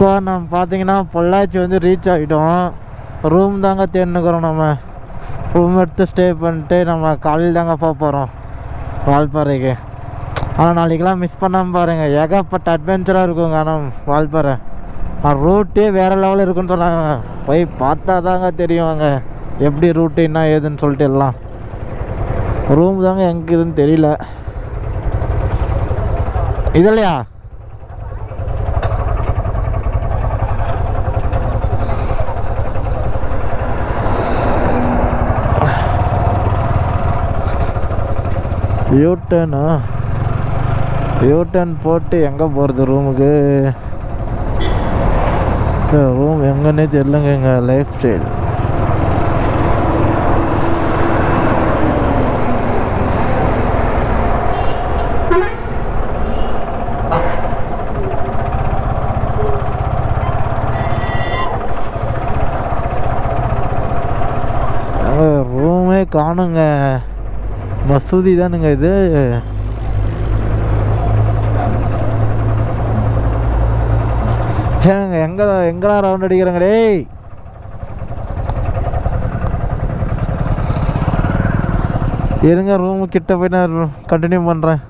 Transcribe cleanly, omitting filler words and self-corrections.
நம்ம பார்த்தீங்கன்னா பொள்ளாச்சி வந்து ரீச் ஆகிட்டோம். ரூம் தாங்க தேடினுக்கிறோம். நம்ம ரூம் எடுத்து ஸ்டே பண்ணிட்டு நம்ம காலையில் தாங்க போக போகிறோம் வால்பாறைக்கு. ஆனால் நாளைக்கெலாம் மிஸ் பண்ணாமல் பாருங்கள், ஏகப்பட்ட அட்வென்ச்சராக இருக்குங்க. ஆனால் வால்பாறை ரூட்டே வேறு லெவலில் இருக்குன்னு சொன்னாங்க. போய் பார்த்தா தாங்க தெரியும் அங்கே எப்படி ரூட்டு என்ன ஏதுன்னு சொல்லிட்டு. எல்லாம் ரூம் தாங்க எங்கே இதுன்னு தெரியல. இது இல்லையா யூட்டர்ன் போட்டு எங்கே போகிறது ரூமுக்கு? ரூம் எங்கன்னே தெரியலங்க. எங்கள் லைஃப் ஸ்டைல் ரூமே காணுங்க. மசூதி தானுங்க இது. ஏங்க எங்கெல்லாம் ரவுண்ட் அடிக்கிறாங்க டேய். இருங்க ரூமு கிட்ட போய் நான் கண்டினியூ பண்ணுறேன்.